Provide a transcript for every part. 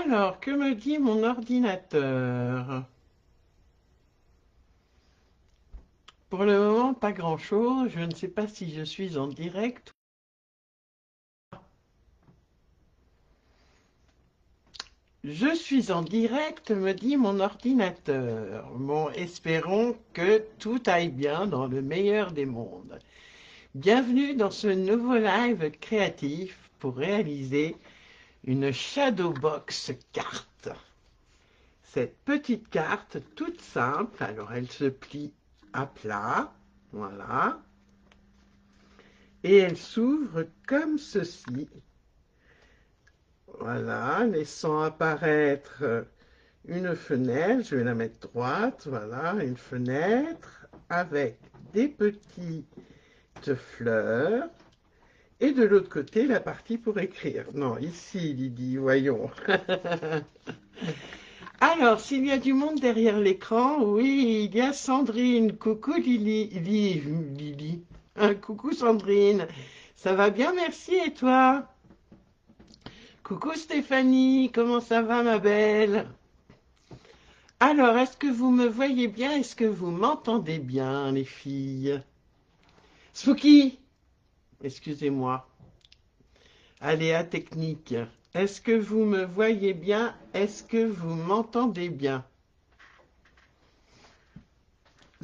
Alors, que me dit mon ordinateur? Pour le moment, pas grand-chose. Je ne sais pas si je suis en direct. Je suis en direct, me dit mon ordinateur. Bon, espérons que tout aille bien dans le meilleur des mondes. Bienvenue dans ce nouveau live créatif pour réaliser une Shadowbox carte. Cette petite carte toute simple, alors elle se plie à plat, voilà, et elle s'ouvre comme ceci, voilà, laissant apparaître une fenêtre, je vais la mettre droite, voilà, une fenêtre avec des petites fleurs, et de l'autre côté, la partie pour écrire. Non, ici, Lydie, voyons. Alors, s'il y a du monde derrière l'écran, oui, il y a Sandrine. Coucou Lily. Coucou Sandrine. Ça va bien, merci, et toi? Coucou Stéphanie, comment ça va ma belle? Alors, est-ce que vous me voyez bien? Est-ce que vous m'entendez bien, les filles? Spooky, excusez-moi. Aléa technique. Est-ce que vous me voyez bien? Est-ce que vous m'entendez bien?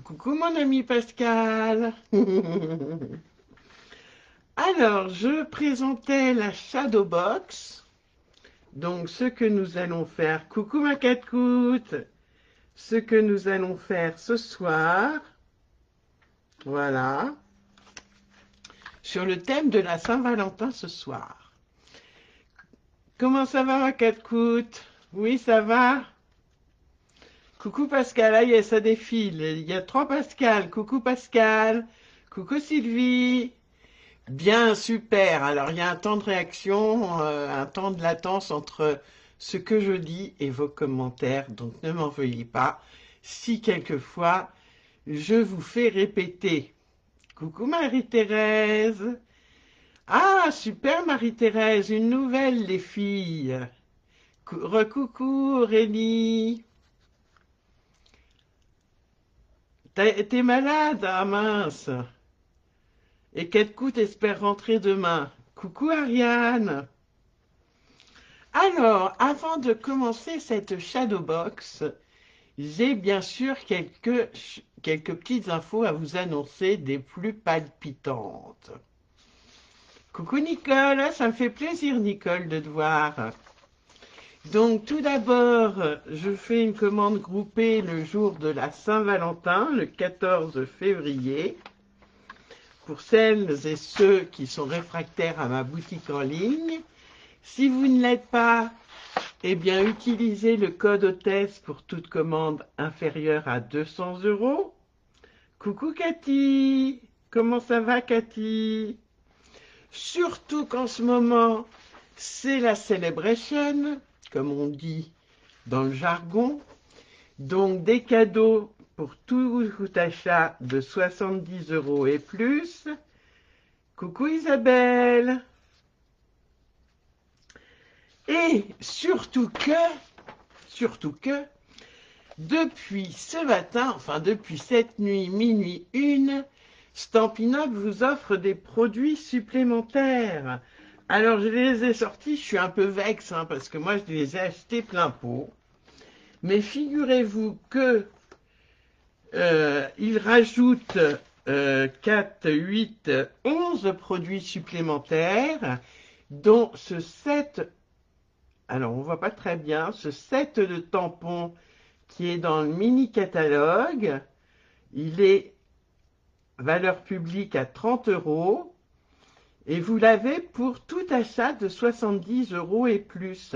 Coucou mon ami Pascal. Alors, je présentais la Shadowbox. Donc, ce que nous allons faire, coucou ma catcoute, ce que nous allons faire ce soir, voilà, sur le thème de la Saint-Valentin ce soir. Comment ça va ma catcoute? Oui, ça va? Coucou Pascal, ah yes, ça défile, il y a 3 Pascal, coucou Pascal, coucou Sylvie. Bien, super. Alors, il y a un temps de réaction, un temps de latence entre ce que je dis et vos commentaires, donc ne m'en veuillez pas si quelquefois je vous fais répéter. Coucou Marie-Thérèse. Ah, super Marie-Thérèse, une nouvelle les filles. Recoucou Aurélie. T'es malade? Ah mince. Et Ketkout espère rentrer demain. Coucou Ariane. Alors, avant de commencer cette Shadowbox, j'ai bien sûr quelques petites infos à vous annoncer des plus palpitantes. Coucou Nicole, ça me fait plaisir Nicole de te voir. Donc tout d'abord, je fais une commande groupée le jour de la Saint-Valentin, le 14 février. Pour celles et ceux qui sont réfractaires à ma boutique en ligne, si vous ne l'êtes pas, eh bien, utilisez le code hôtesse pour toute commande inférieure à 200 €. Coucou Cathy, comment ça va Cathy? Surtout qu'en ce moment, c'est la celebration, comme on dit dans le jargon. Donc des cadeaux pour tout achat de 70 € et plus. Coucou Isabelle. Et surtout que, depuis ce matin, enfin depuis cette nuit, minuit 1, Stampin' Up vous offre des produits supplémentaires. Alors je les ai sortis, je suis un peu vexe, hein, parce que moi je les ai achetés plein pot. Mais figurez-vous que ils rajoutent 4, 8, 11 produits supplémentaires, dont ce set. Alors, on voit pas très bien ce set de tampons qui est dans le mini catalogue. Il est valeur publique à 30 € et vous l'avez pour tout achat de 70 € et plus.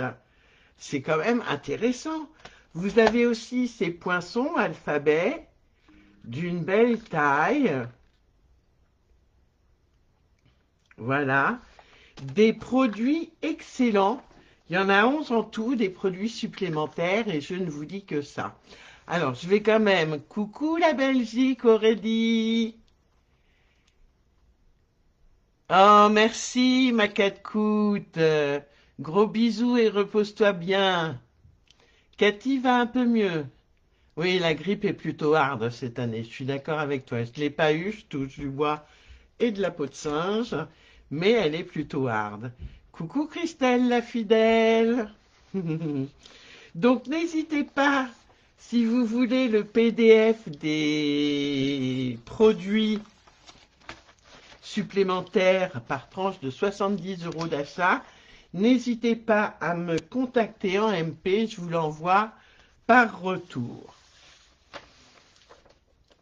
C'est quand même intéressant. Vous avez aussi ces poinçons alphabet d'une belle taille. Voilà. Des produits excellents. Il y en a 11 en tout, des produits supplémentaires, et je ne vous dis que ça. Alors, je vais quand même... Coucou la Belgique, Aurélie. Oh, merci, ma catcoute. Gros bisous et repose-toi bien. Cathy va un peu mieux. Oui, la grippe est plutôt hard cette année, je suis d'accord avec toi. Je ne l'ai pas eu, je touche du bois et de la peau de singe, mais elle est plutôt hard. Coucou Christelle la fidèle. Donc n'hésitez pas, si vous voulez le PDF des produits supplémentaires par tranche de 70 € d'achat, n'hésitez pas à me contacter en MP, je vous l'envoie par retour.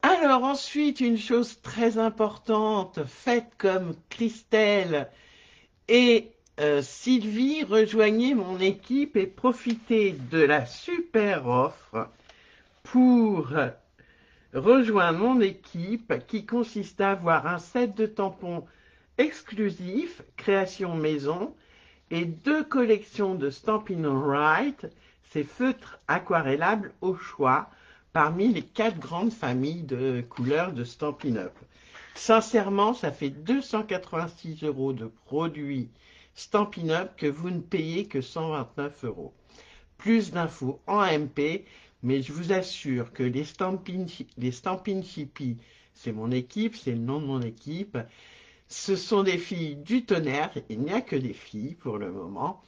Alors ensuite, une chose très importante, faites comme Christelle et Sylvie, rejoignez mon équipe et profitez de la super offre pour rejoindre mon équipe qui consiste à avoir un set de tampons exclusif, création maison, et 2 collections de Stampin' Right, ces feutres aquarellables au choix, parmi les 4 grandes familles de couleurs de Stampin' Up. Sincèrement, ça fait 286 € de produits Stampin' Up que vous ne payez que 129 €. Plus d'infos en MP, mais je vous assure que les Stampin' Chippy, c'est mon équipe, c'est le nom de mon équipe, ce sont des filles du tonnerre, il n'y a que des filles pour le moment,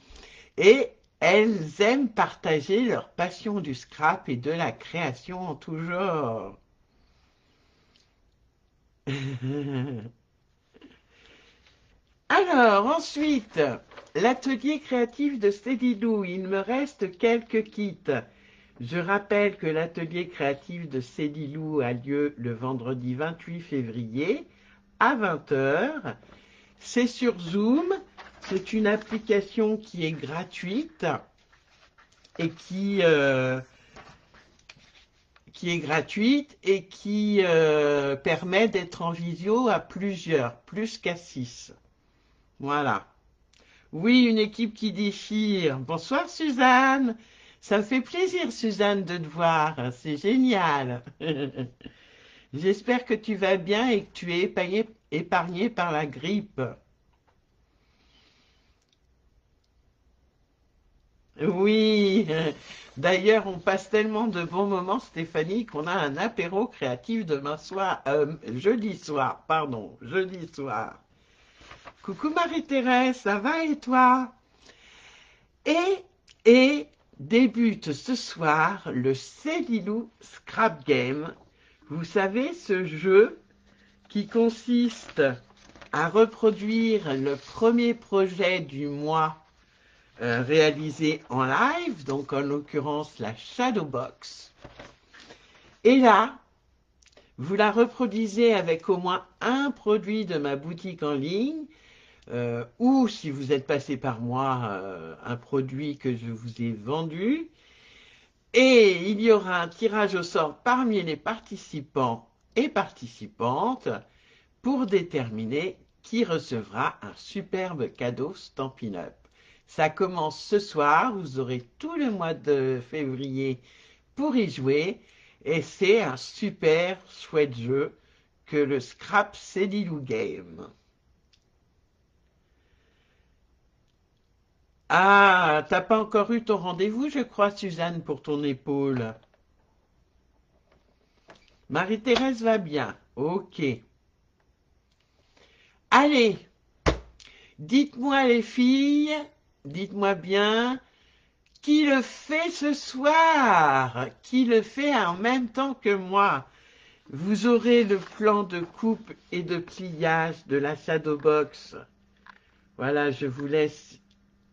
et elles aiment partager leur passion du scrap et de la création en tout genre. Alors, ensuite, l'atelier créatif de Cédilou. Il me reste quelques kits. Je rappelle que l'atelier créatif de Cédilou a lieu le vendredi 28 février à 20 h. C'est sur Zoom. C'est une application qui est gratuite et qui permet d'être en visio à plusieurs, plus qu'à 6. Voilà. Oui, une équipe qui déchire. Bonsoir Suzanne. Ça me fait plaisir Suzanne de te voir. C'est génial. J'espère que tu vas bien et que tu es épargné par la grippe. Oui. D'ailleurs, on passe tellement de bons moments, Stéphanie, qu'on a un apéro créatif demain soir, jeudi soir, pardon, jeudi soir. Coucou Marie-Thérèse, ça va et toi? Et débute ce soir le Cédilou Scrap Game. Vous savez, ce jeu qui consiste à reproduire le premier projet du mois réalisé en live, donc en l'occurrence la Shadowbox. Et là, vous la reproduisez avec au moins un produit de ma boutique en ligne, ou si vous êtes passé par moi, un produit que je vous ai vendu. Et il y aura un tirage au sort parmi les participants et participantes pour déterminer qui recevra un superbe cadeau Stampin' Up. Ça commence ce soir, vous aurez tout le mois de février pour y jouer et c'est un super chouette jeu que le Scrap Cédilou Game. Ah, t'as pas encore eu ton rendez-vous, je crois, Suzanne, pour ton épaule. Marie-Thérèse va bien. Ok. Allez, dites-moi les filles, dites-moi bien, qui le fait ce soir? Qui le fait en même temps que moi? Vous aurez le plan de coupe et de pliage de la Shadowbox. Voilà, je vous laisse,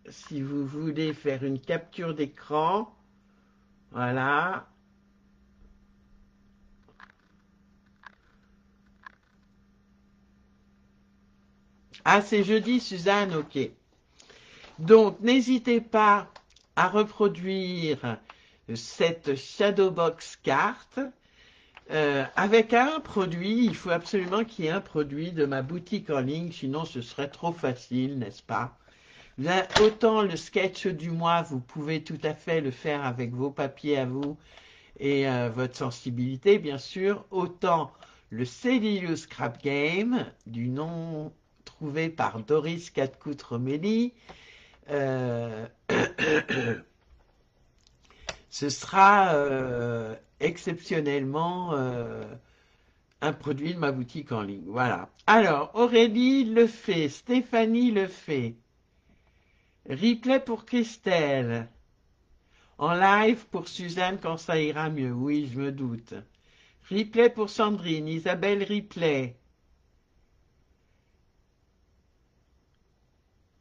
si vous voulez, faire une capture d'écran. Voilà. Ah, c'est jeudi, Suzanne, ok. Donc, n'hésitez pas à reproduire cette Shadowbox carte avec un produit. Il faut absolument qu'il y ait un produit de ma boutique en ligne, sinon ce serait trop facile, n'est-ce pas? Là, autant le sketch du mois, vous pouvez tout à fait le faire avec vos papiers à vous et votre sensibilité, bien sûr. Autant le Cédilou Scrap Game, du nom trouvé par Doris Catcout-Romelli, euh, ce sera exceptionnellement un produit de ma boutique en ligne. Voilà. Alors, Aurélie le fait, Stéphanie le fait, replay pour Christelle, en live pour Suzanne quand ça ira mieux. Oui, je me doute. Replay pour Sandrine, Isabelle replay.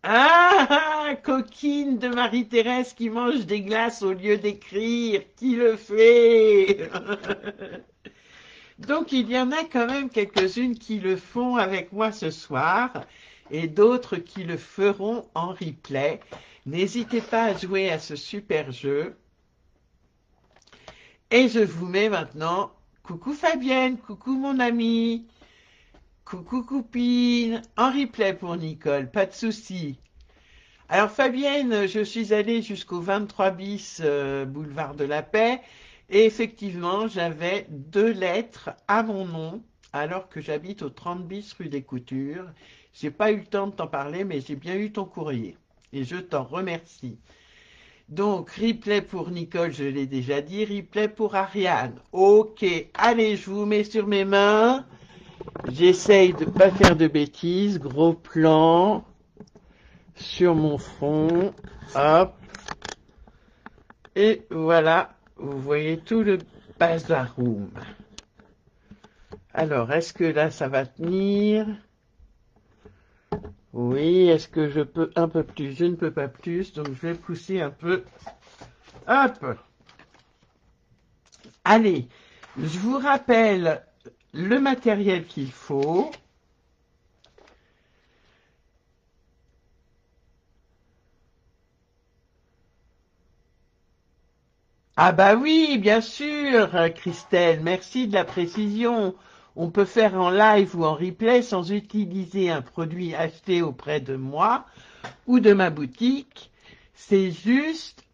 Ah, coquine de Marie-Thérèse qui mange des glaces au lieu d'écrire. Qui le fait? Donc il y en a quand même quelques-unes qui le font avec moi ce soir et d'autres qui le feront en replay. N'hésitez pas à jouer à ce super jeu. Et je vous mets maintenant, coucou Fabienne, coucou mon ami, coucou copine, en replay pour Nicole, pas de souci. Alors Fabienne, je suis allée jusqu'au 23 bis boulevard de la Paix et effectivement j'avais 2 lettres à mon nom alors que j'habite au 30 bis rue des Coutures. J'ai pas eu le temps de t'en parler mais j'ai bien eu ton courrier et je t'en remercie. Donc replay pour Nicole, je l'ai déjà dit, replay pour Ariane. Ok, allez, je vous mets sur mes mains. J'essaye de pas faire de bêtises. Gros plan sur mon fond. Hop. Et voilà, vous voyez tout le bazaroum. Alors, est-ce que là, ça va tenir? Oui, est-ce que je peux un peu plus? Je ne peux pas plus, donc je vais pousser un peu. Hop! Allez, je vous rappelle le matériel qu'il faut. Ah bah oui, bien sûr, Christelle, merci de la précision. On peut faire en live ou en replay sans utiliser un produit acheté auprès de moi ou de ma boutique. C'est juste,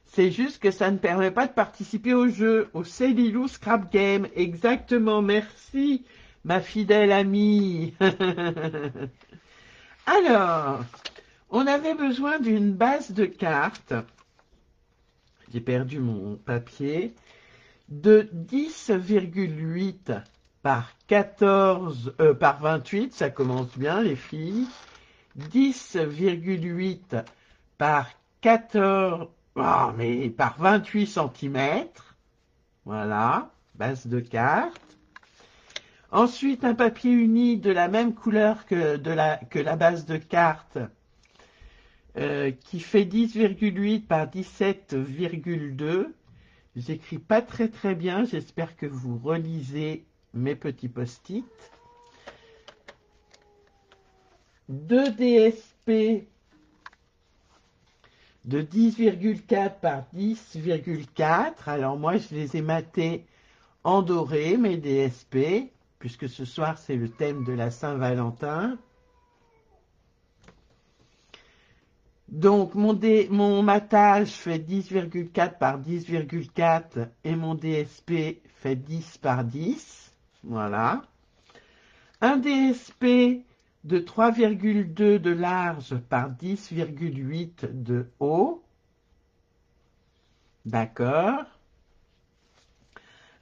c'est juste que ça ne permet pas de participer au jeu, au Cellulose Scrap Game. Exactement, merci, ma fidèle amie. Alors, on avait besoin d'une base de cartes. J'ai perdu mon papier. De 10,8 par 14, par 28, ça commence bien les filles. 10,8 par 14, oh, mais par 28 centimètres. Voilà, base de carte. Ensuite, un papier uni de la même couleur que la base de carte, qui fait 10,8 par 17,2. J'écris pas très très bien, j'espère que vous relisez mes petits post-it. 2 DSP de 10,4 par 10,4. Alors moi je les ai matés en doré, mes DSP, puisque ce soir c'est le thème de la Saint-Valentin. Donc mon matage fait 10,4 par 10,4 et mon DSP fait 10 par 10. Voilà. Un DSP de 3,2 de large par 10,8 de haut. D'accord.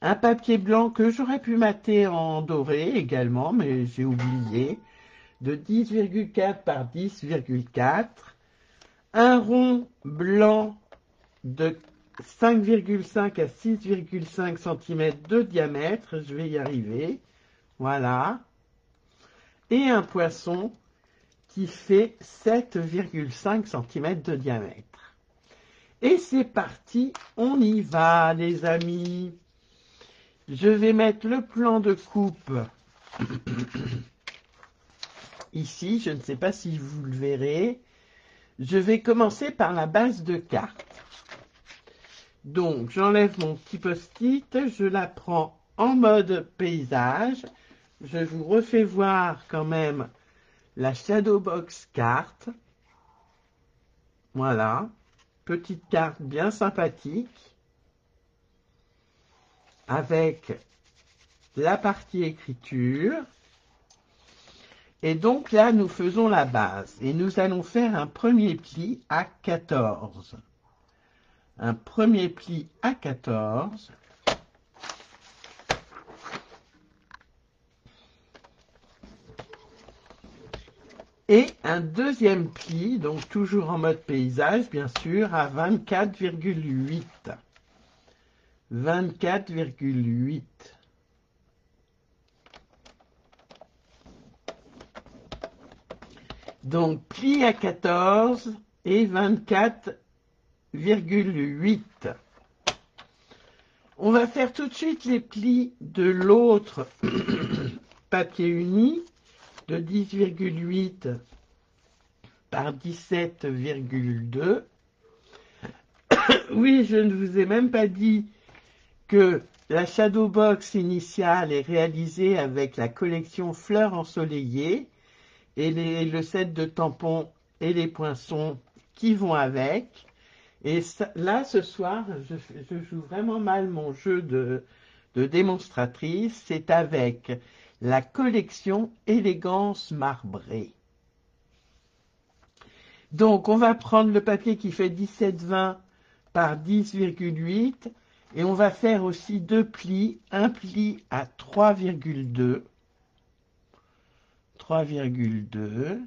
Un papier blanc que j'aurais pu mater en doré également, mais j'ai oublié, de 10,4 par 10,4. Un rond blanc de 5,5 à 6,5 cm de diamètre, je vais y arriver. Voilà. Et un poisson qui fait 7,5 cm de diamètre. Et c'est parti, on y va les amis. Je vais mettre le plan de coupe ici, je ne sais pas si vous le verrez. Je vais commencer par la base de carte. Donc j'enlève mon petit post-it, je la prends en mode paysage. Je vous refais voir quand même la Shadowbox carte. Voilà, petite carte bien sympathique avec la partie écriture. Et donc là, nous faisons la base. Et nous allons faire un premier pli à 14. Un premier pli à 14. Et un deuxième pli, donc toujours en mode paysage, bien sûr, à 24,8. 24,8. Donc, pli à 14 et 24,8. On va faire tout de suite les plis de l'autre papier uni de 10,8 par 17,2. Oui, je ne vous ai même pas dit que la Shadow Box initiale est réalisée avec la collection Fleurs ensoleillées et le set de tampons et les poinçons qui vont avec. Et ça, là, ce soir, je joue vraiment mal mon jeu de démonstratrice. C'est avec la collection Élégance marbrée. Donc, on va prendre le papier qui fait 17,20 par 10,8 et on va faire aussi deux plis. Un pli à 3,2. 3,2.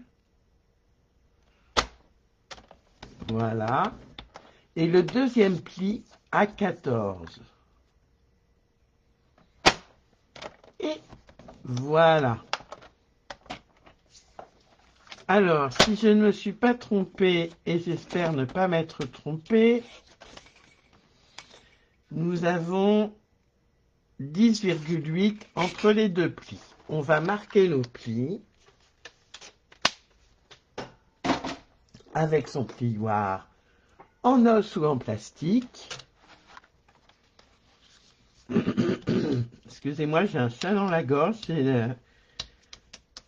Voilà. Et le deuxième pli à 14. Et voilà. Alors, si je ne me suis pas trompée, et j'espère ne pas m'être trompée, nous avons 10,8 entre les deux plis. On va marquer nos plis avec son plioir en os ou en plastique. Excusez-moi, j'ai un chat dans la gorge,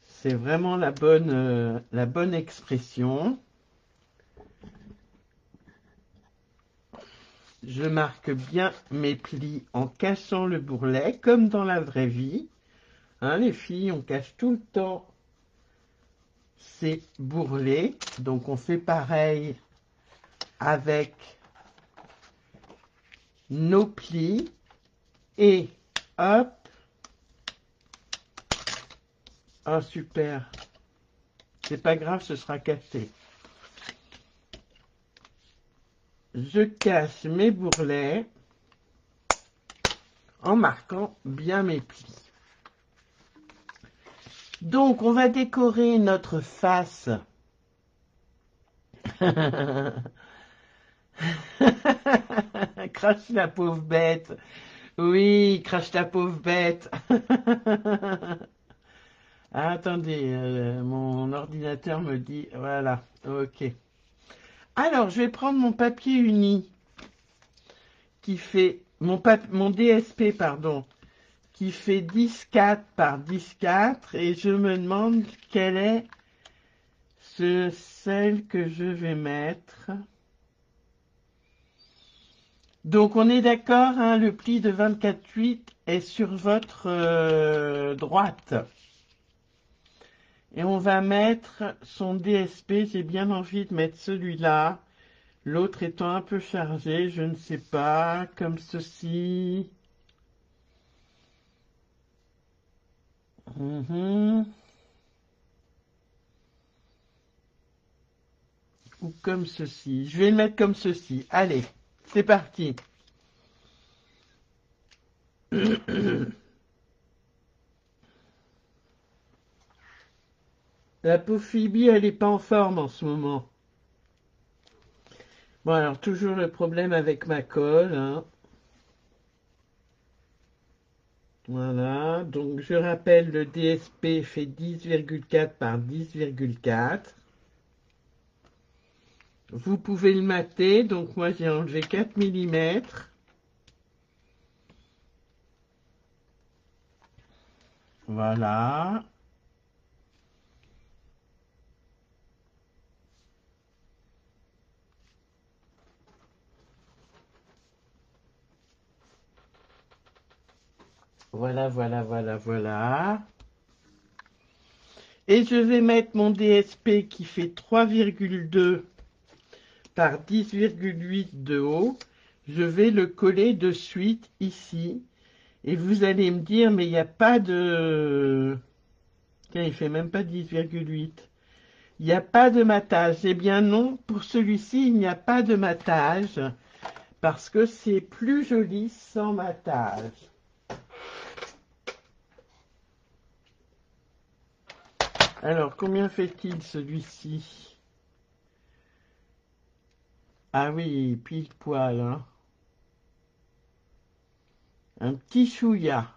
c'est vraiment la bonne expression. Je marque bien mes plis en cachant le bourrelet, comme dans la vraie vie. Hein, les filles, on cache tout le temps ces bourrelets. Donc on fait pareil avec nos plis. Et hop. Ah super. C'est pas grave, ce sera caché. Je cache mes bourrelets en marquant bien mes plis. Donc, on va décorer notre face. Crache la pauvre bête. Oui, crache la pauvre bête. Ah, attendez, mon ordinateur me dit, voilà, ok. Alors, je vais prendre mon papier uni qui fait, mon DSP, pardon, qui fait 10,4 par 10,4 et je me demande quelle est celle que je vais mettre. Donc on est d'accord, hein, le pli de 24,8 est sur votre droite. Et on va mettre son DSP, j'ai bien envie de mettre celui-là, l'autre étant un peu chargé, je ne sais pas, comme ceci. Ou comme ceci. Je vais le mettre comme ceci. Allez, c'est parti. La pauvre Phoebe, elle n'est pas en forme en ce moment. Bon, alors, toujours le problème avec ma colle. Hein. Voilà, donc je rappelle, le DSP fait 10,4 par 10,4. Vous pouvez le mater, donc moi j'ai enlevé 4 mm. Voilà. Voilà. Et je vais mettre mon DSP qui fait 3,2 par 10,8 de haut. Je vais le coller de suite ici. Et vous allez me dire, mais il n'y a pas de... Tiens, il fait même pas 10,8. Il n'y a pas de matage. Eh bien non, pour celui-ci, il n'y a pas de matage. Parce que c'est plus joli sans matage. Alors, combien fait-il celui-ci? Ah oui, pile poil, hein. Un petit chouïa.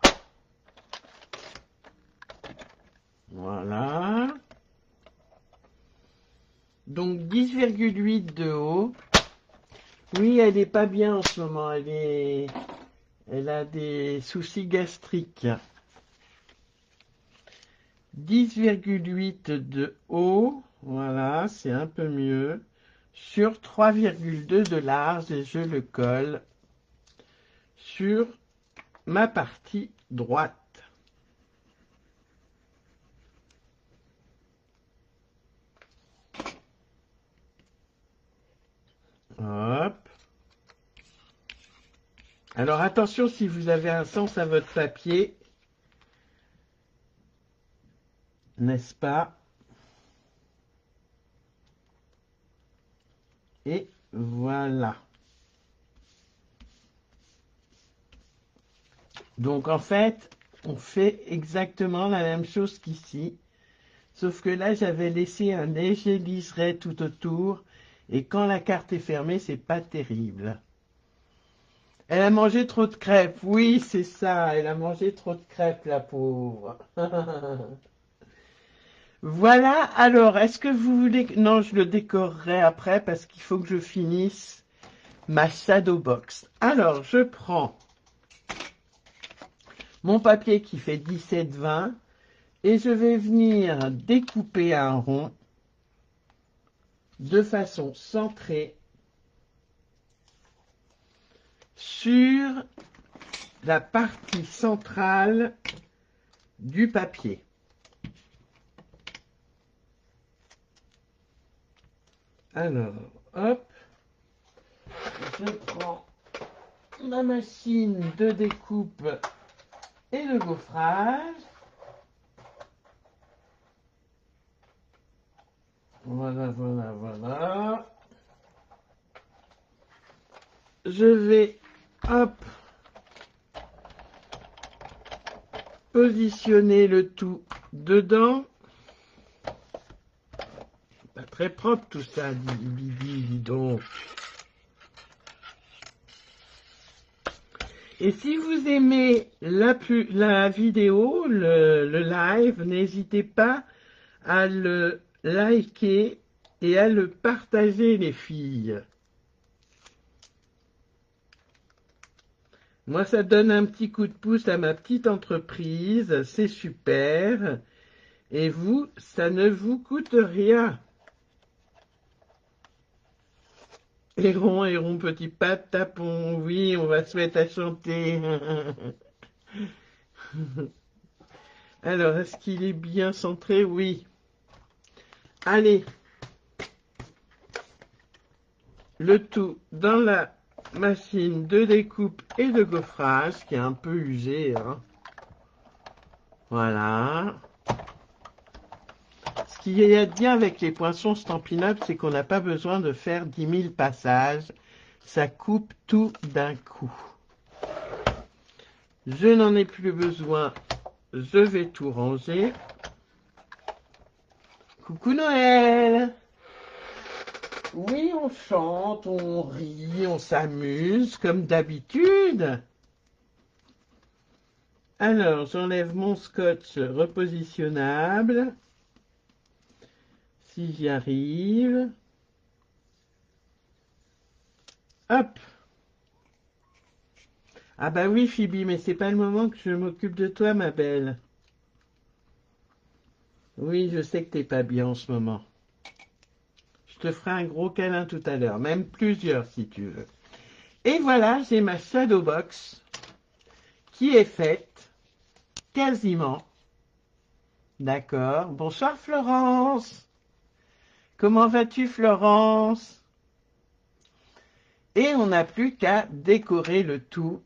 Voilà. Donc 10,8 de haut. Oui, elle n'est pas bien en ce moment. Elle a des soucis gastriques. 10,8 de haut. Voilà, c'est un peu mieux. Sur 3,2 de large et je le colle sur ma partie droite. Hop. Alors attention si vous avez un sens à votre papier, n'est-ce pas? Et voilà. Donc en fait, on fait exactement la même chose qu'ici. Sauf que là, j'avais laissé un léger liseré tout autour. Et quand la carte est fermée, c'est pas terrible. Elle a mangé trop de crêpes. Oui, c'est ça. Elle a mangé trop de crêpes, la pauvre. Voilà. Alors, est-ce que vous voulez... Non, je le décorerai après parce qu'il faut que je finisse ma shadow box. Alors, je prends mon papier qui fait 17-20 et je vais venir découper un rond de façon centrée sur la partie centrale du papier. Alors, hop, je prends ma machine de découpe et de gaufrage. Voilà, voilà, voilà. Je vais, hop, positionner le tout dedans. Pas très propre tout ça, dis donc. Et si vous aimez la vidéo, le live, n'hésitez pas à le liker et à le partager, les filles. Moi, ça donne un petit coup de pouce à ma petite entreprise, c'est super. Et vous, ça ne vous coûte rien. Héron, héron, petit pas, tapon, oui, on va se mettre à chanter. Alors, est-ce qu'il est bien centré? Oui. Allez. Le tout dans la machine de découpe et de gaufrage, qui est un peu usée, hein. Voilà. Ce qui est bien avec les poinçons Stampin' Up, c'est qu'on n'a pas besoin de faire 10 000 passages. Ça coupe tout d'un coup. Je n'en ai plus besoin. Je vais tout ranger. Coucou Noël! Oui, on chante, on rit, on s'amuse, comme d'habitude. Alors, j'enlève mon scotch repositionnable. Si j'y arrive. Hop! Ah bah oui, Phoebe, mais c'est pas le moment que je m'occupe de toi, ma belle. Oui, je sais que t'es pas bien en ce moment. Je te ferai un gros câlin tout à l'heure, même plusieurs si tu veux. Et voilà, j'ai ma shadow box qui est faite quasiment. D'accord. Bonsoir Florence. Comment vas-tu Florence? Et on n'a plus qu'à décorer le tout.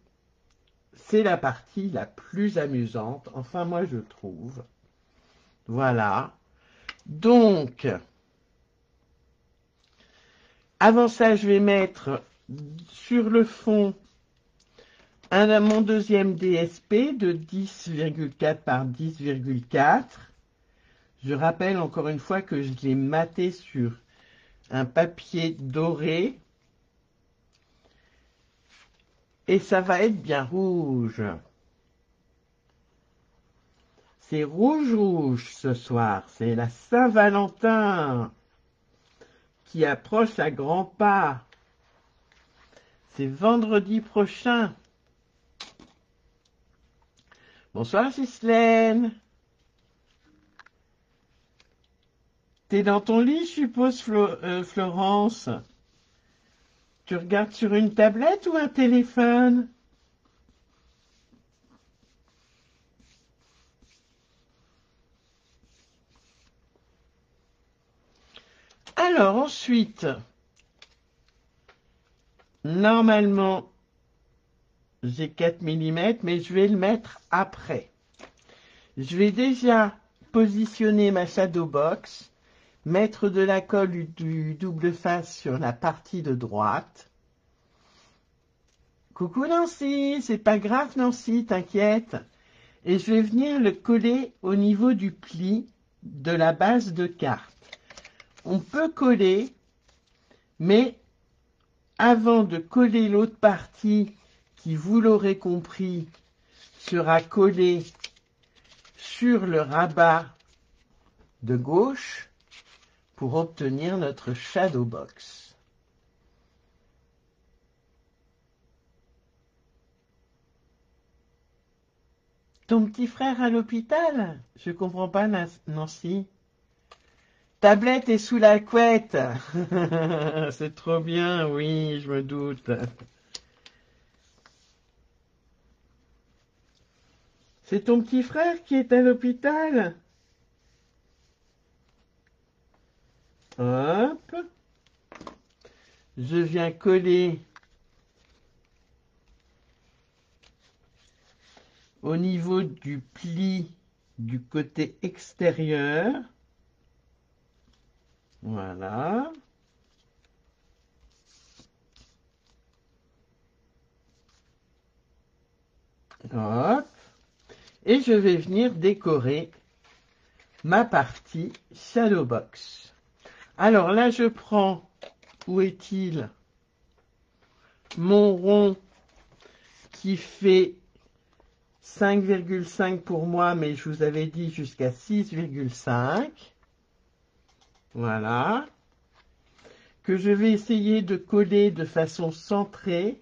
C'est la partie la plus amusante. Enfin, moi, je trouve. Voilà. Donc, avant ça, je vais mettre sur le fond mon deuxième DSP de 10,4 par 10,4. Je rappelle encore une fois que je l'ai maté sur un papier doré. Et ça va être bien rouge. C'est rouge rouge ce soir. C'est la Saint-Valentin qui approche à grands pas. C'est vendredi prochain. Bonsoir Ghislaine. T'es dans ton lit, je suppose, Florence. Tu regardes sur une tablette ou un téléphone? Alors ensuite, normalement, j'ai 4 mm, mais je vais le mettre après. Je vais déjà positionner ma shadow box, mettre de la colle du double face sur la partie de droite. Coucou Nancy, c'est pas grave Nancy, t'inquiète. Et je vais venir le coller au niveau du pli de la base de carte. On peut coller, mais avant de coller l'autre partie, qui vous l'aurez compris, sera collée sur le rabat de gauche pour obtenir notre shadow box. Ton petit frère à l'hôpital? Je comprends pas, Nancy. Tablette est sous la couette. C'est trop bien, oui, je me doute. C'est ton petit frère qui est à l'hôpital? Hop. Je viens coller au niveau du pli du côté extérieur. Voilà. Hop. Et je vais venir décorer ma partie shadow box. Alors là, je prends, où est-il? Mon rond qui fait 5,5 pour moi, mais je vous avais dit jusqu'à 6,5. Voilà. Que je vais essayer de coller de façon centrée.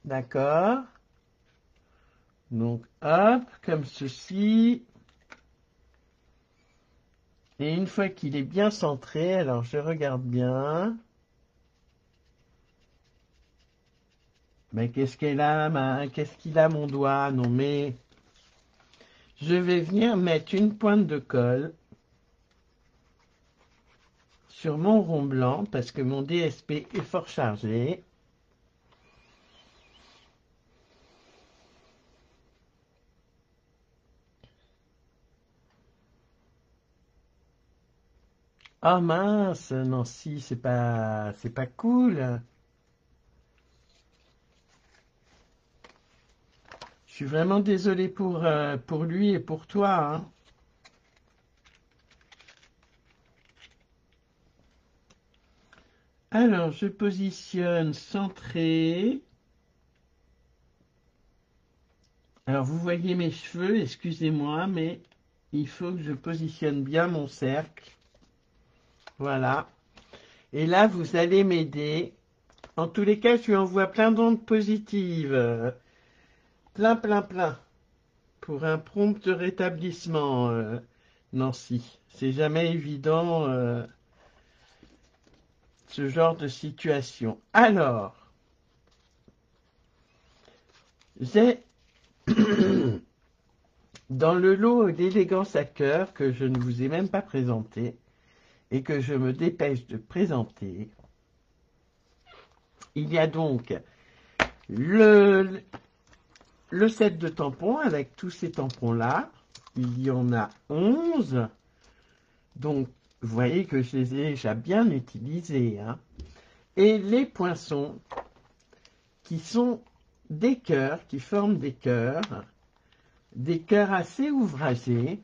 D'accord. Donc, hop, comme ceci. Et une fois qu'il est bien centré, alors je regarde bien. Mais qu'est-ce qu'il a mon doigt? Non mais, je vais venir mettre une pointe de colle sur mon rond blanc parce que mon DSP est fort chargé. Ah mince, Nancy, c'est pas cool. Je suis vraiment désolé pour lui et pour toi, hein. Alors, je positionne centré. Alors, vous voyez mes cheveux, excusez-moi, mais il faut que je positionne bien mon cercle. Voilà. Et là, vous allez m'aider. En tous les cas, je lui envoie plein d'ondes positives. Plein, plein, plein. Pour un prompt rétablissement, Nancy. C'est jamais évident, ce genre de situation. Alors, j'ai Dans le lot d'élégance à cœur que je ne vous ai même pas présenté et que je me dépêche de présenter, il y a donc le set de tampons avec tous ces tampons-là. Il y en a 11. Donc, vous voyez que je les ai déjà bien utilisés, hein. Et les poinçons qui sont des cœurs, qui forment des cœurs assez ouvragés.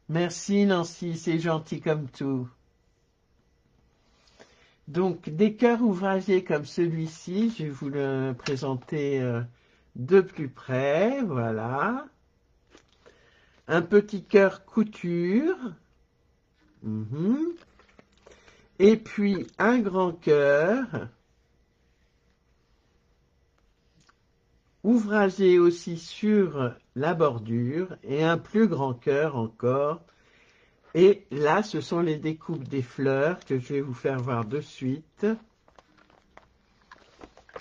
Merci Nancy, c'est gentil comme tout. Donc, des cœurs ouvragés comme celui-ci, je vais vous le présenter de plus près, voilà. Un petit cœur couture. Et puis, un grand cœur. Ouvragé aussi sur la bordure. Et un plus grand cœur encore. Et là, ce sont les découpes des fleurs que je vais vous faire voir de suite.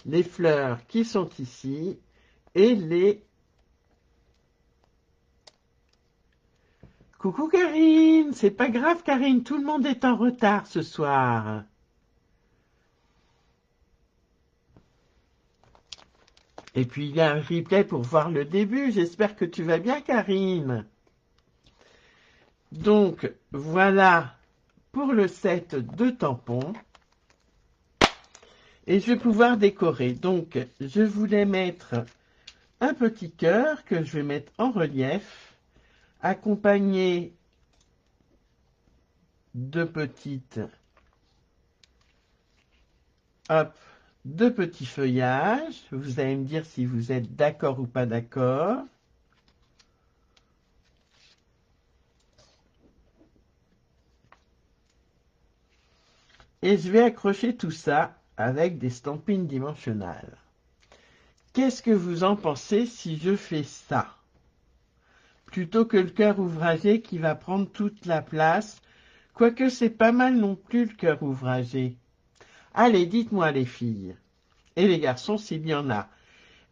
Les fleurs qui sont ici et les... Coucou Karine, c'est pas grave Karine, tout le monde est en retard ce soir. Et puis il y a un replay pour voir le début, j'espère que tu vas bien Karine. Donc voilà pour le set de tampons. Et je vais pouvoir décorer. Donc je voulais mettre un petit cœur que je vais mettre en relief, accompagné de petites, de petits feuillages. Vous allez me dire si vous êtes d'accord ou pas d'accord. Et je vais accrocher tout ça avec des stampines dimensionnelles. Qu'est-ce que vous en pensez si je fais ça? Plutôt que le cœur ouvragé qui va prendre toute la place, quoique c'est pas mal non plus le cœur ouvragé. Allez, dites-moi les filles, et les garçons s'il y en a.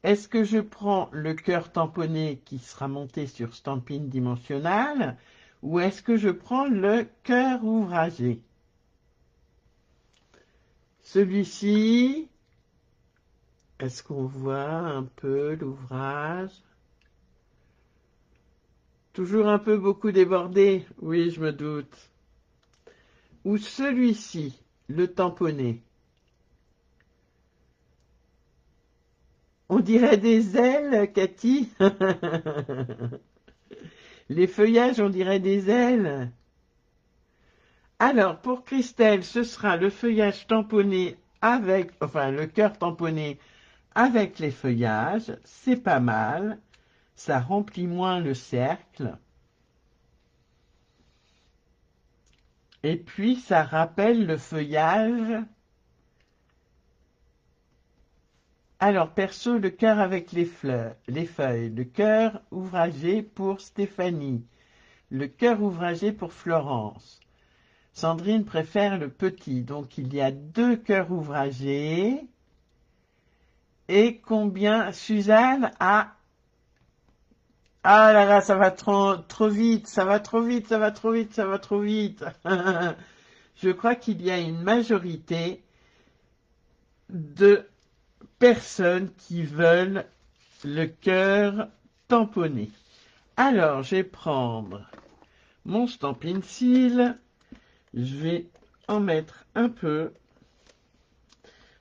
Est-ce que je prends le cœur tamponné qui sera monté sur stampine dimensionnelle, ou est-ce que je prends le cœur ouvragé? Celui-ci, est-ce qu'on voit un peu l'ouvrage? Toujours un peu beaucoup débordé, oui, je me doute. Ou celui-ci, le tamponné. On dirait des ailes, Cathy. Les feuillages, on dirait des ailes. Alors, pour Christelle, ce sera le feuillage tamponné avec, enfin, le cœur tamponné avec les feuillages. C'est pas mal. Ça remplit moins le cercle. Et puis, ça rappelle le feuillage. Alors, perso, le cœur avec les fleurs, les feuilles. Le cœur ouvragé pour Stéphanie. Le cœur ouvragé pour Florence. Sandrine préfère le petit. Donc, il y a 2 cœurs ouvragés. Et combien Suzanne a... Ah là là, ça va trop vite, ça va trop vite, ça va trop vite, ça va trop vite. Je crois qu'il y a une majorité de personnes qui veulent le cœur tamponné. Alors, je vais prendre mon Stampin' Seal. Je vais en mettre un peu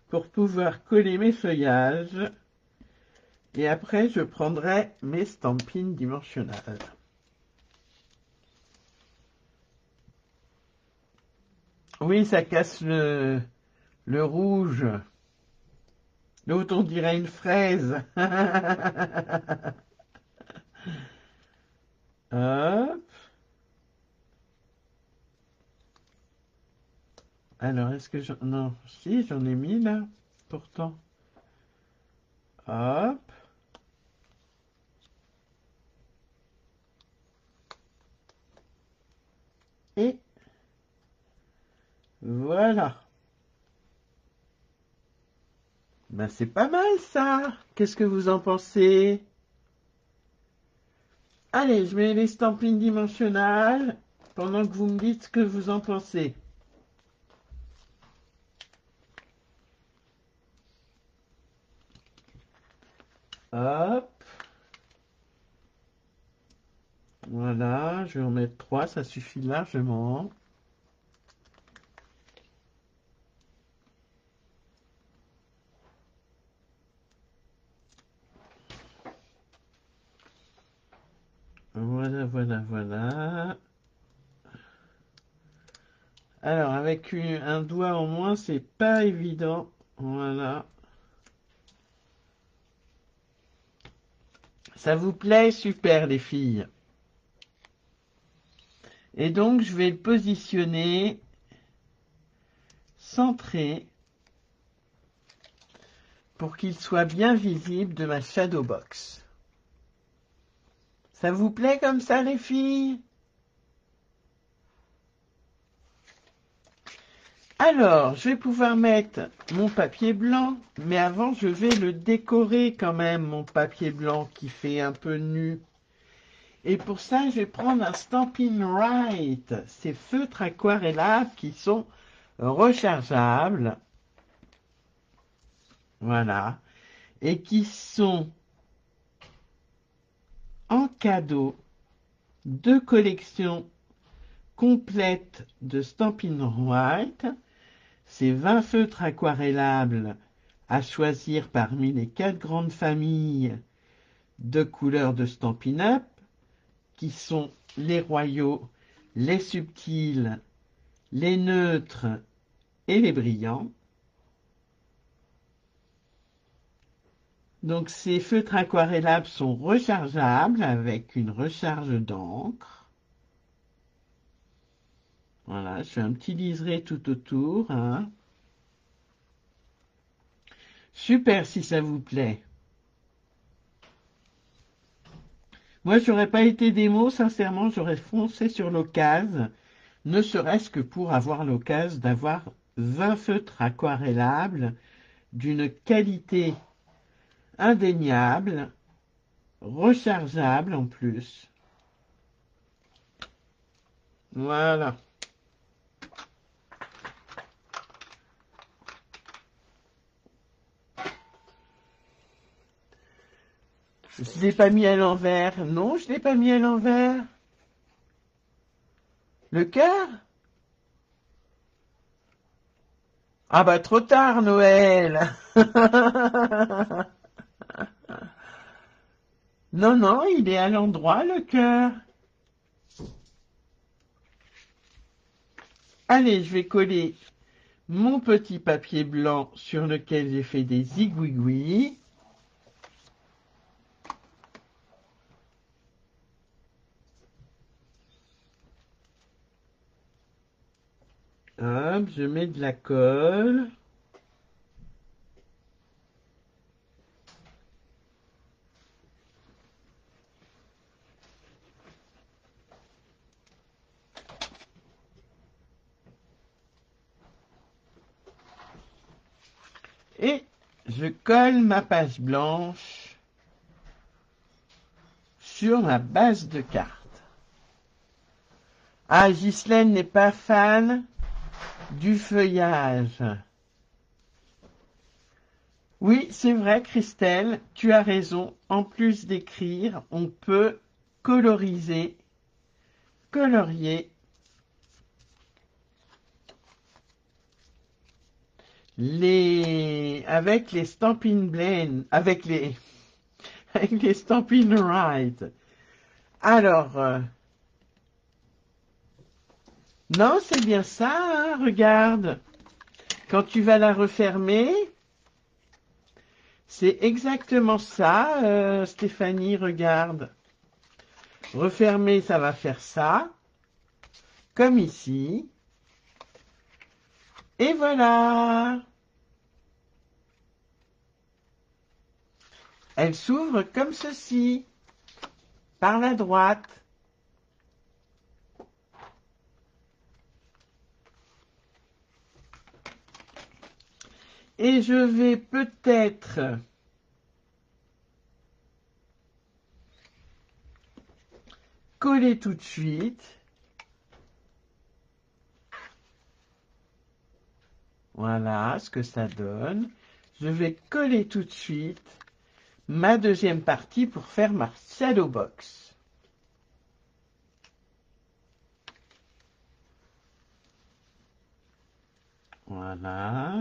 pour pouvoir coller mes feuillages. Et après, je prendrai mes stampines dimensionnelles. Oui, ça casse le rouge. L'autre, on dirait une fraise. Hop. Alors, est-ce que j'en... Non, si, j'en ai mis là, pourtant. Hop. Et voilà. Ben, c'est pas mal ça. Qu'est-ce que vous en pensez? Allez, je mets l'estampine dimensionnelle pendant que vous me dites ce que vous en pensez. Hop. Voilà, je vais en mettre 3, ça suffit largement. Voilà, voilà, voilà. Alors, avec un doigt en moins, c'est pas évident. Voilà. Ça vous plaît? Super, les filles. Et donc, je vais le positionner centré pour qu'il soit bien visible de ma shadow box. Ça vous plaît comme ça, les filles? Alors, je vais pouvoir mettre mon papier blanc, mais avant, je vais le décorer quand même, mon papier blanc qui fait un peu nu. Et pour ça, je vais prendre un Stampin' Right, ces feutres aquarellables qui sont rechargeables, voilà, et qui sont en cadeau de collections complètes de Stampin' Right. Ces 20 feutres aquarellables à choisir parmi les 4 grandes familles de couleurs de Stampin' Up, qui sont les royaux, les subtils, les neutres et les brillants. Donc ces feutres aquarellables sont rechargeables avec une recharge d'encre. Voilà, je fais un petit liseré tout autour. Hein. Super si ça vous plaît. Moi, j'aurais pas été démo, sincèrement, j'aurais foncé sur l'occasion, ne serait-ce que pour avoir l'occasion d'avoir 20 feutres aquarellables d'une qualité indéniable, rechargeable en plus. Voilà. Je ne l'ai pas mis à l'envers. Non, je ne l'ai pas mis à l'envers. Le cœur? Ah bah trop tard, Noël. Non, non, il est à l'endroit, le cœur. Allez, je vais coller mon petit papier blanc sur lequel j'ai fait des zigouigouis. Hop, je mets de la colle. Et je colle ma page blanche sur ma base de carte. Ah, Ghislaine n'est pas fan du feuillage. Oui, c'est vrai, Christelle, tu as raison. En plus d'écrire, on peut coloriser, colorier avec les Stampin' Blend, avec les Stampin' Right. Alors, non, c'est bien ça, hein, regarde. Quand tu vas la refermer, c'est exactement ça, Stéphanie, regarde. Refermer, ça va faire ça, comme ici. Et voilà. Elle s'ouvre comme ceci, par la droite. Et je vais peut-être coller tout de suite. Voilà ce que ça donne. Je vais coller tout de suite ma deuxième partie pour faire ma shadow box. Voilà.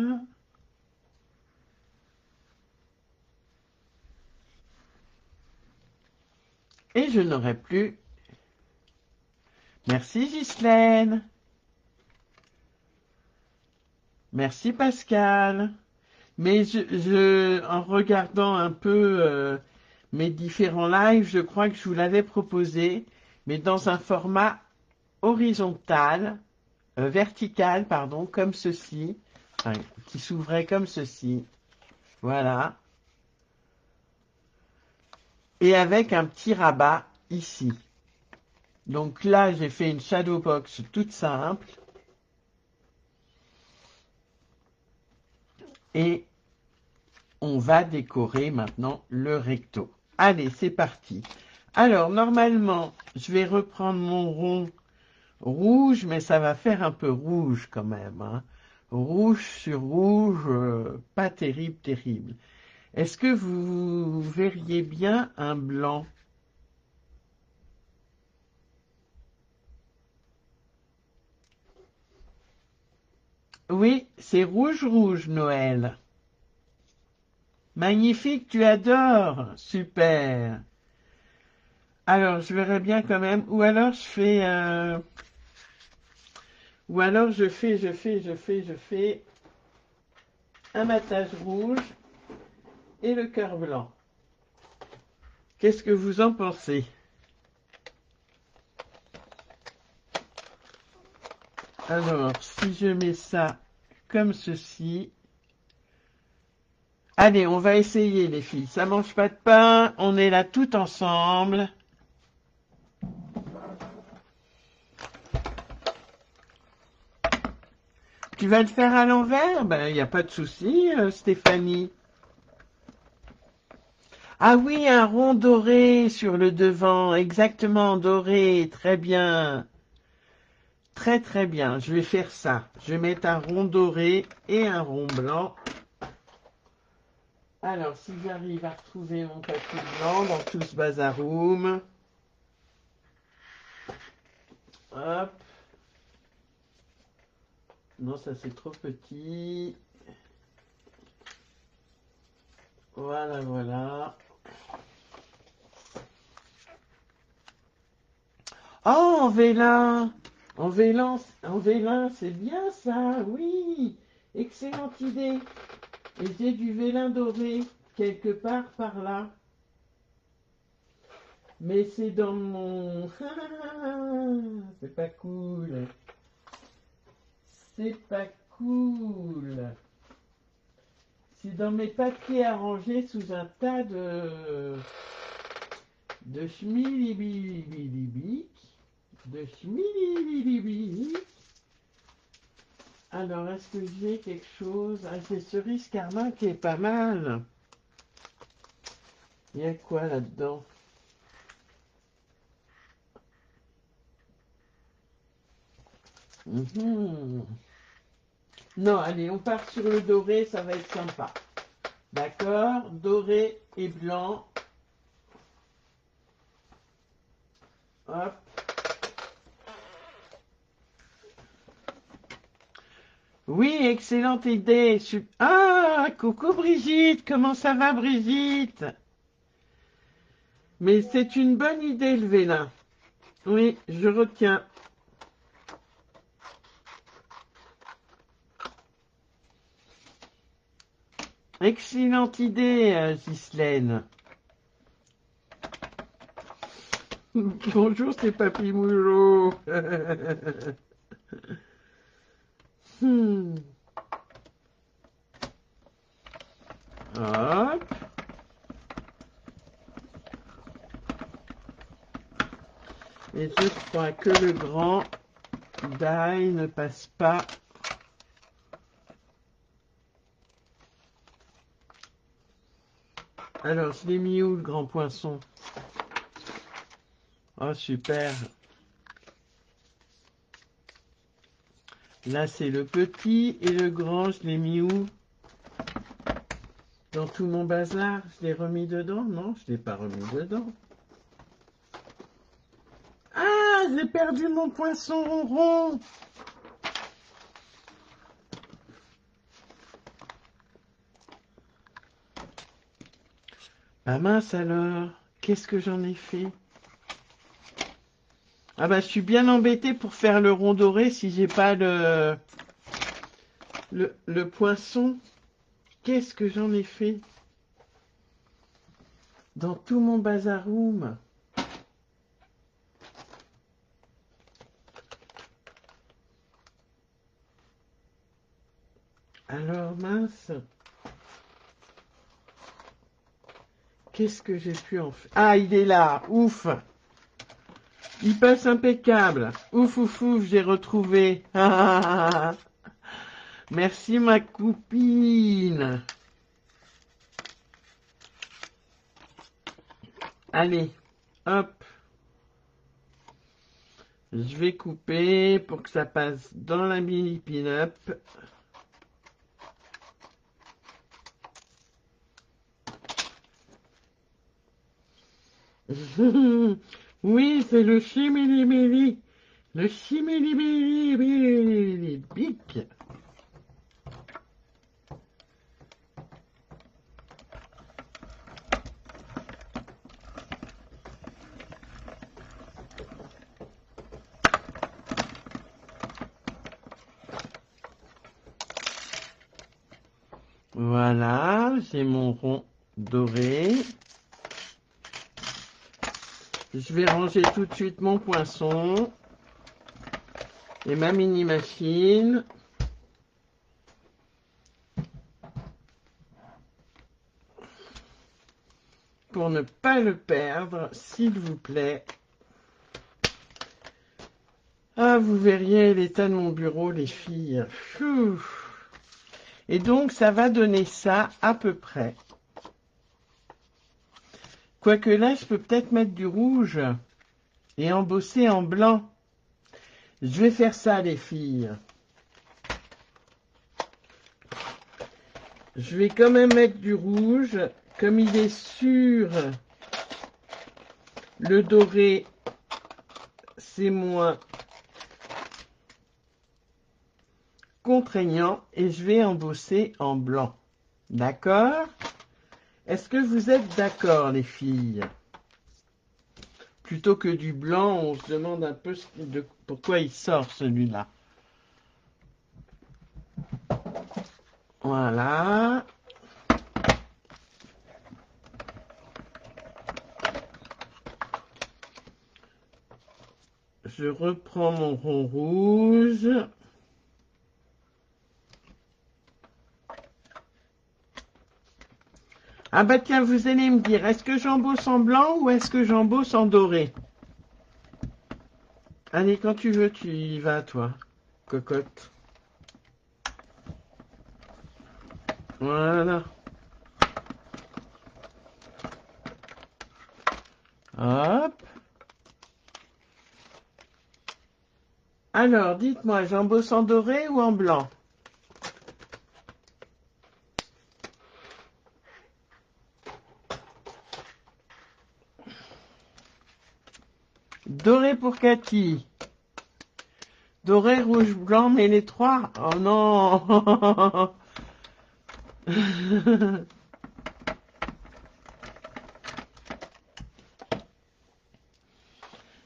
Et je n'aurai plus. Merci Ghislaine. Merci Pascal. Mais en regardant un peu mes différents lives, je crois que je vous l'avais proposé, mais dans un format horizontal, vertical, pardon, comme ceci, enfin, qui s'ouvrait comme ceci. Voilà. Et avec un petit rabat ici. Donc là, j'ai fait une shadow box toute simple. Et on va décorer maintenant le recto. Allez, c'est parti. Alors, normalement, je vais reprendre mon rond rouge, mais ça va faire un peu rouge quand même. Hein. Rouge sur rouge, pas terrible, terrible. Est-ce que vous verriez bien un blanc? Oui, c'est rouge-rouge, Noël. Magnifique, tu adores. Super. Alors, je verrais bien quand même. Ou alors, je fais... ou alors, je fais un matage rouge et le cœur blanc. Qu'est-ce que vous en pensez? Alors, si je mets ça comme ceci... Allez, on va essayer, les filles. Ça mange pas de pain. On est là tout ensemble. Tu vas le faire à l'envers? Ben, il n'y a pas de souci, Stéphanie. Ah oui, un rond doré sur le devant, exactement doré, très bien. Très très bien, je vais faire ça. Je vais mettre un rond doré et un rond blanc. Alors, si j'arrive à retrouver mon papier blanc dans tout ce bazaroum. Hop. Non, ça c'est trop petit. Voilà, voilà. Oh, en vélin! En vélin, c'est bien ça, oui! Excellente idée! Et j'ai du vélin doré quelque part par là. Mais c'est dans mon... c'est pas cool. C'est pas cool. C'est dans mes papiers arrangés sous un tas de schmilibilibic. De schmilibilibic. Alors, est-ce que j'ai quelque chose? Ah, c'est cerise carmin qui est pas mal. Il y a quoi là-dedans? Non, allez, on part sur le doré, ça va être sympa. D'accord? Doré et blanc. Hop. Oui, excellente idée. Ah, coucou Brigitte, comment ça va Brigitte? Mais c'est une bonne idée le vélin. Oui, je retiens. Excellente idée, Ghislaine. Bonjour, c'est Papy Moulot. Hop. Et je crois que le grand die ne passe pas. Alors, je l'ai mis où le grand poinçon? Oh, super. Là, c'est le petit et le grand. Je l'ai mis où? Dans tout mon bazar. Je l'ai remis dedans? Non, je l'ai pas remis dedans. Ah, j'ai perdu mon poisson rond. Ah mince alors. Qu'est-ce que j'en ai fait? Ah bah, je suis bien embêté pour faire le rond doré si j'ai pas le poinçon. Qu'est-ce que j'en ai fait? Dans tout mon bazaroum. Alors mince. Qu'est-ce que j'ai pu en faire? Ah, il est là. Ouf. Il passe impeccable. Ouf, ouf, ouf, j'ai retrouvé. Merci ma copine. Allez, hop. Je vais couper pour que ça passe dans la mini pin-up. Oui, c'est le chimili-mili. Le chimili-mili-bic. Voilà, j'ai mon rond doré. Je vais ranger tout de suite mon poinçon et ma mini machine. Pour ne pas le perdre, s'il vous plaît. Ah, vous verriez l'état de mon bureau, les filles. Pfiou. Et donc, ça va donner ça à peu près. Quoique là, je peux peut-être mettre du rouge et embosser en blanc. Je vais faire ça, les filles. Je vais quand même mettre du rouge. Comme il est sur le doré, c'est moins contraignant. Et je vais embosser en blanc. D'accord? Est-ce que vous êtes d'accord, les filles? Plutôt que du blanc, on se demande un peu pourquoi il sort, celui-là. Voilà. Je reprends mon rond rouge. Ah bah tiens, vous allez me dire, est-ce que j'embosse en blanc ou est-ce que j'embosse en doré? Allez, quand tu veux, tu y vas, toi, cocotte. Voilà. Hop. Alors, dites-moi, j'embosse en doré ou en blanc? Doré pour Cathy. Doré, rouge, blanc, mais les trois? Oh non.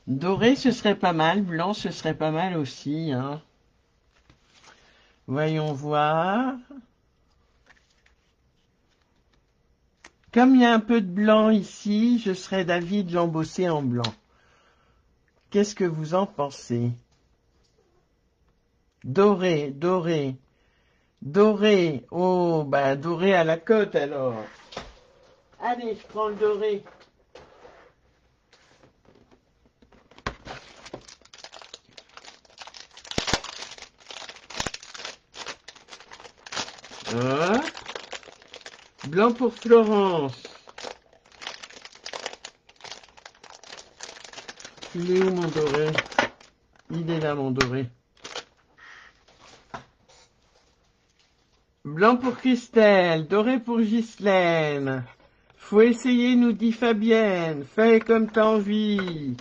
Doré, ce serait pas mal. Blanc, ce serait pas mal aussi, hein. Voyons voir. Comme il y a un peu de blanc ici, je serais d'avis de l'embosser en blanc. Qu'est-ce que vous en pensez? Doré, doré, doré. Oh, bah doré à la côte alors. Allez, je prends le doré. Hein? Blanc pour Florence. Il est où mon doré? Il est là mon doré. Blanc pour Christelle, doré pour Ghislaine. Faut essayer, nous dit Fabienne. Fais comme t'as envie.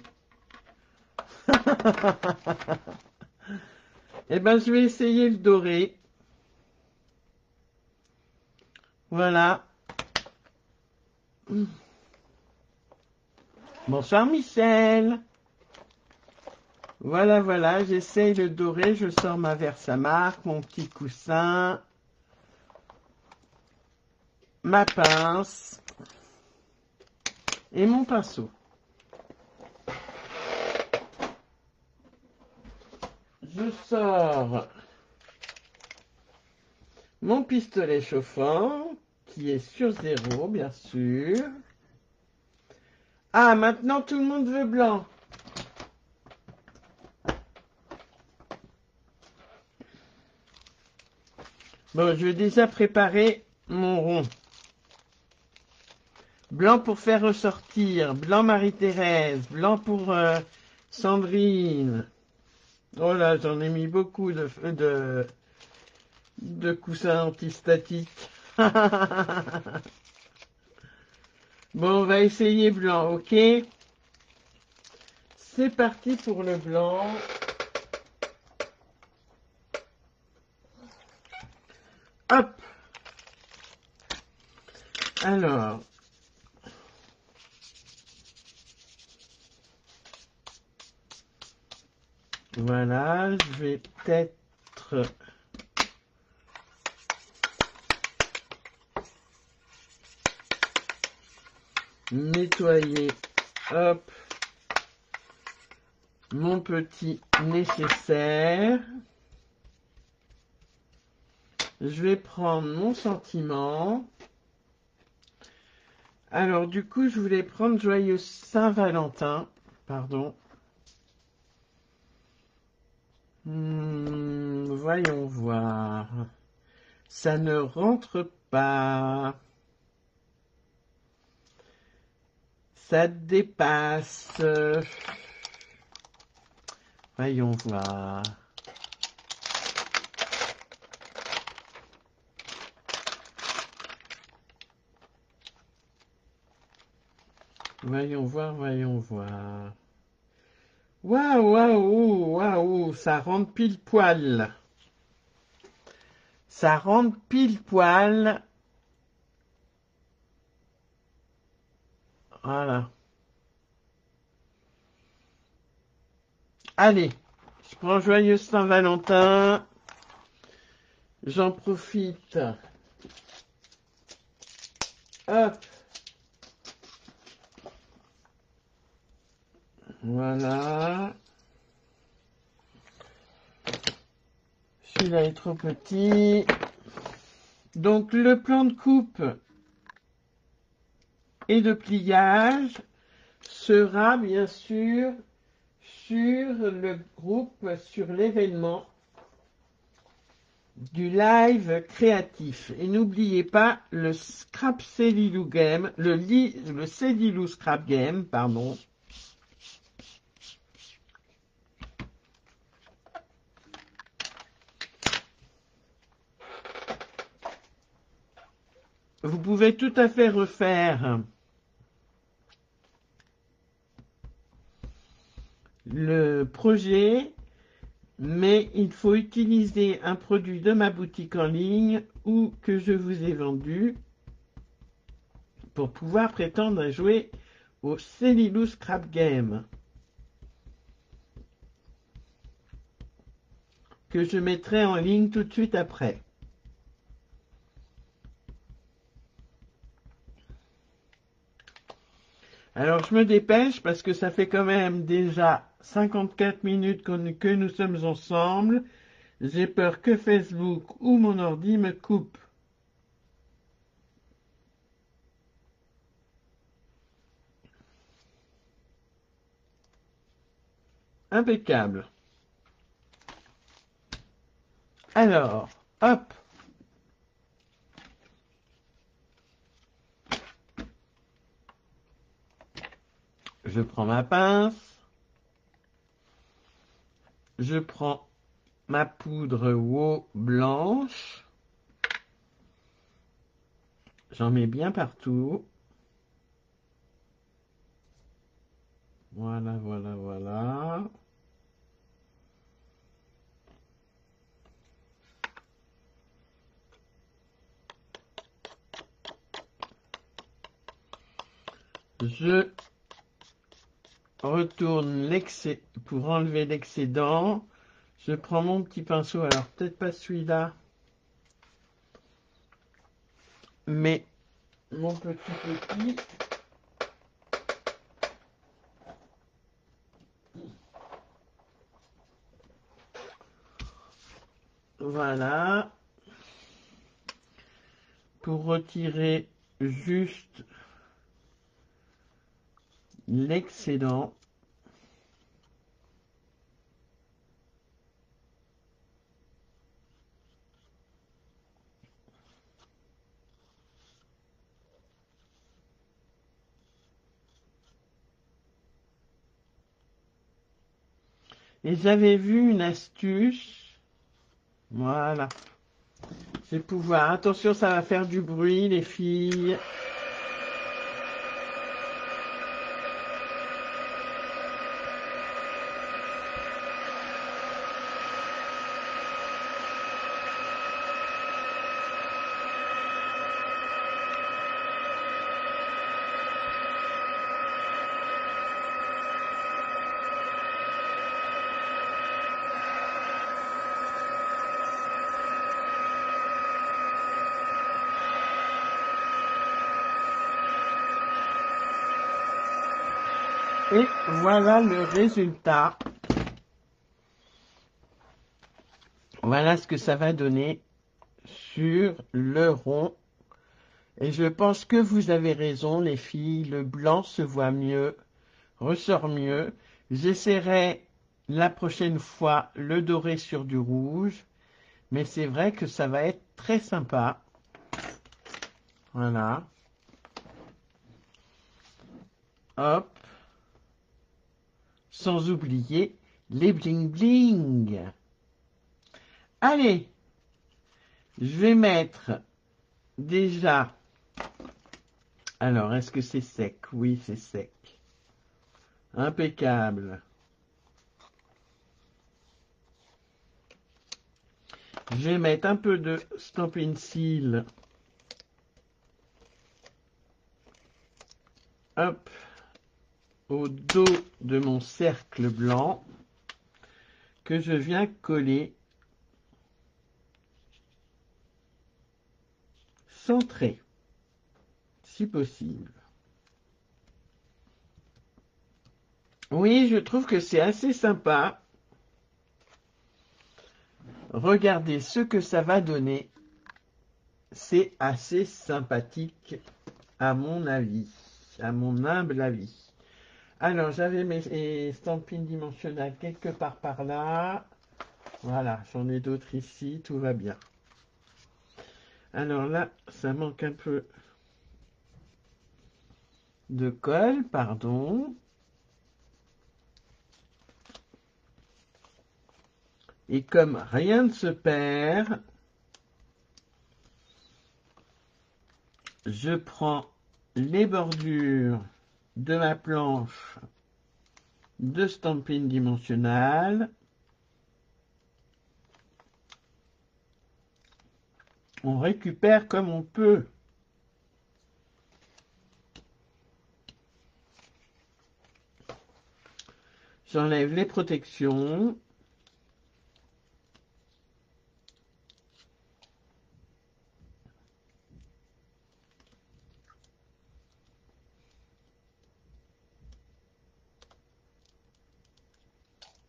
Eh ben, je vais essayer le doré. Voilà. Bonsoir Michel. Voilà, voilà, j'essaye le doré. Je sors ma Versamark, mon petit coussin, ma pince et mon pinceau. Je sors mon pistolet chauffant, qui est sur 0, bien sûr. Ah, maintenant tout le monde veut blanc. Bon, je vais déjà préparer mon rond. Blanc pour faire ressortir, blanc Marie-Thérèse, blanc pour Sandrine. Oh là, j'en ai mis beaucoup de coussins antistatiques. Bon, on va essayer blanc, ok? C'est parti pour le blanc. Hop! Alors, voilà, je vais peut-être nettoyer, hop, mon petit nécessaire. Je vais prendre mon sentiment. Alors, du coup, je voulais prendre Joyeux Saint-Valentin. Pardon. Voyons voir. Ça ne rentre pas. Ça dépasse. Voyons voir. Voyons voir, voyons voir. Waouh, waouh, waouh, ça rentre pile poil. Ça rentre pile poil. Voilà. Allez, je prends Joyeux Saint-Valentin. J'en profite. Hop. Voilà. Celui-là est trop petit. Donc le plan de coupe et de pliage sera bien sûr sur le groupe, sur l'événement du live créatif. Et n'oubliez pas le Scrap Cellulou Game, le Cellulou Scrap Game, pardon. Vous pouvez tout à fait refaire le projet, mais il faut utiliser un produit de ma boutique en ligne ou que je vous ai vendu pour pouvoir prétendre à jouer au Cellulou Scrap Game que je mettrai en ligne tout de suite après. Alors je me dépêche parce que ça fait quand même déjà 54 minutes que nous sommes ensemble. J'ai peur que Facebook ou mon ordi me coupe. Impeccable. Alors, hop. Je prends ma pince. Je prends ma poudre Wow blanche. J'en mets bien partout. Voilà, voilà, voilà. Je retourne l'excès pour enlever l'excédent. Je prends mon petit pinceau, alors peut-être pas celui-là, mais mon petit. Voilà. Pour retirer juste l'excédent. Et j'avais vu une astuce. Voilà. Je vais pouvoir. Attention, ça va faire du bruit, les filles. Et voilà le résultat. Voilà ce que ça va donner sur le rond. Et je pense que vous avez raison, les filles. Le blanc se voit mieux, ressort mieux. J'essaierai la prochaine fois le doré sur du rouge. Mais c'est vrai que ça va être très sympa. Voilà. Hop. Sans oublier les bling bling. Allez, je vais mettre déjà. Alors, est-ce que c'est sec? Oui, c'est sec. Impeccable. Je vais mettre un peu de Stampin' Seal. Hop. Au dos de mon cercle blanc que je viens coller centré, si possible. Oui, je trouve que c'est assez sympa. Regardez ce que ça va donner. C'est assez sympathique à mon avis, à mon humble avis. Alors, j'avais mes stampines dimensionnelles quelque part par là. Voilà, j'en ai d'autres ici, tout va bien. Alors là, ça manque un peu de colle, pardon. Et comme rien ne se perd, je prends les bordures de ma planche de stampine dimensionnelle. On récupère comme on peut. J'enlève les protections.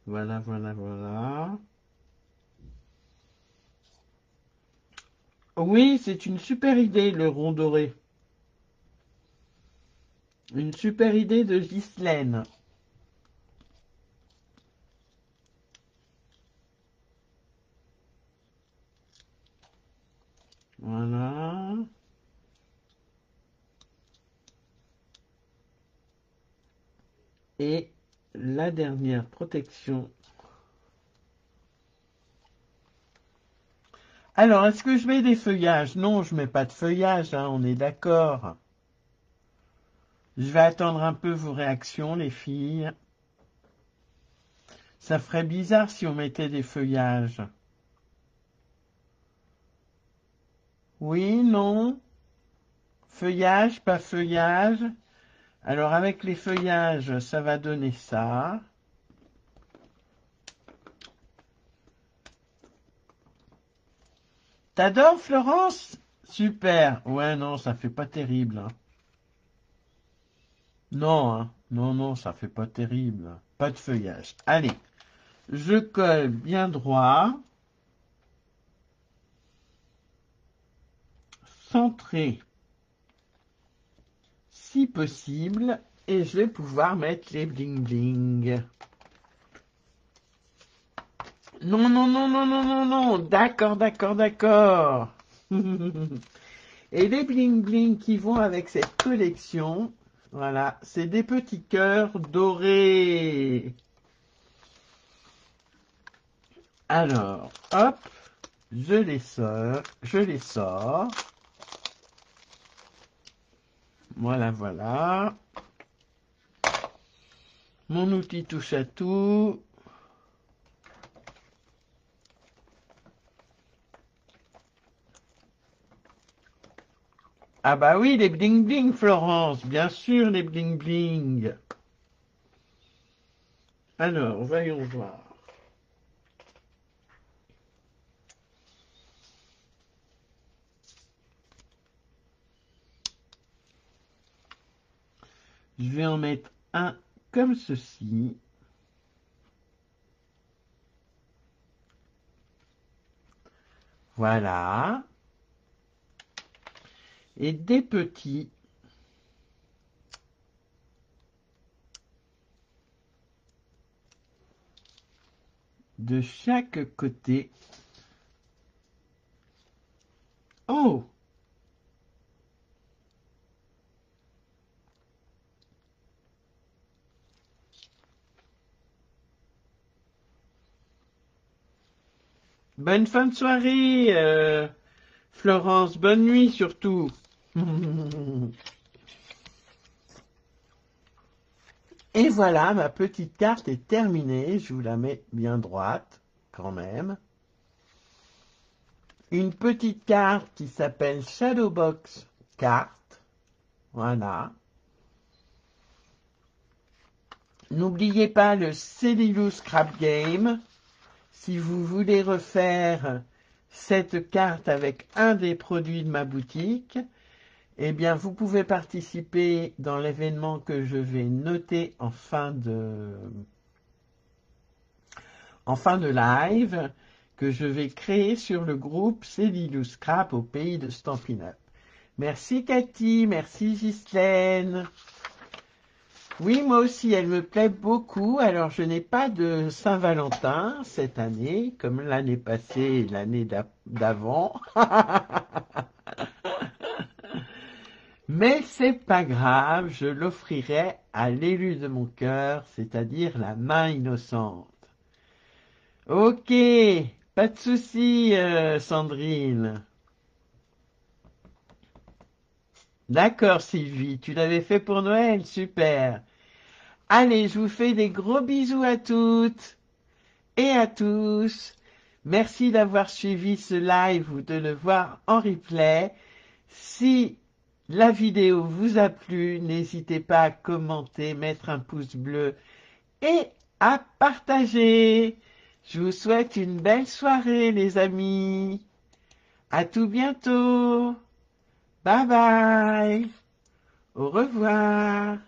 Voilà, voilà, voilà. Oui, c'est une super idée, le rond doré. Une super idée de Ghislaine. Voilà. Et la dernière protection Alors, est-ce que je mets des feuillages? Non, je mets pas de feuillage, hein, on est d'accord. Je vais attendre un peu vos réactions, les filles. Ça ferait bizarre si on mettait des feuillages. Oui, non. Feuillage, pas feuillage. Alors, avec les feuillages, ça va donner ça. T'adores, Florence? Super. Ouais, non, ça fait pas terrible, hein. Non, hein. Non, non, ça fait pas terrible. Pas de feuillage. Allez, je colle bien droit. Centré, si possible. Et je vais pouvoir mettre les bling bling. Non, non, non, non, non, non, non. D'accord, d'accord, d'accord. Et les bling bling qui vont avec cette collection, voilà, c'est des petits cœurs dorés. Alors, hop, je les sors, Voilà, voilà. Mon outil touche à tout. Ah bah oui, les bling bling, Florence, bien sûr, les bling bling. Alors, voyons voir. Je vais en mettre un comme ceci. Voilà. Et des petits. De chaque côté. Oh! Bonne fin de soirée, Florence. Bonne nuit surtout. Et voilà, ma petite carte est terminée. Je vous la mets bien droite, quand même. Une petite carte qui s'appelle Shadowbox Carte. Voilà. N'oubliez pas le Cellulose Scrap Game. Si vous voulez refaire cette carte avec un des produits de ma boutique, eh bien, vous pouvez participer dans l'événement que je vais noter en fin de live, que je vais créer sur le groupe Cellulose Scrap au pays de Stampin' Up. Merci Cathy, merci Ghislaine. Oui, moi aussi, elle me plaît beaucoup. Alors, je n'ai pas de Saint-Valentin cette année, comme l'année passée et l'année d'avant. Mais c'est pas grave, je l'offrirai à l'élu de mon cœur, c'est-à-dire la main innocente. Ok, pas de souci, Sandrine. D'accord, Sylvie, tu l'avais fait pour Noël, super. Allez, je vous fais des gros bisous à toutes et à tous. Merci d'avoir suivi ce live ou de le voir en replay. Si la vidéo vous a plu, n'hésitez pas à commenter, mettre un pouce bleu et à partager. Je vous souhaite une belle soirée, les amis. À tout bientôt. Bye bye. Au revoir.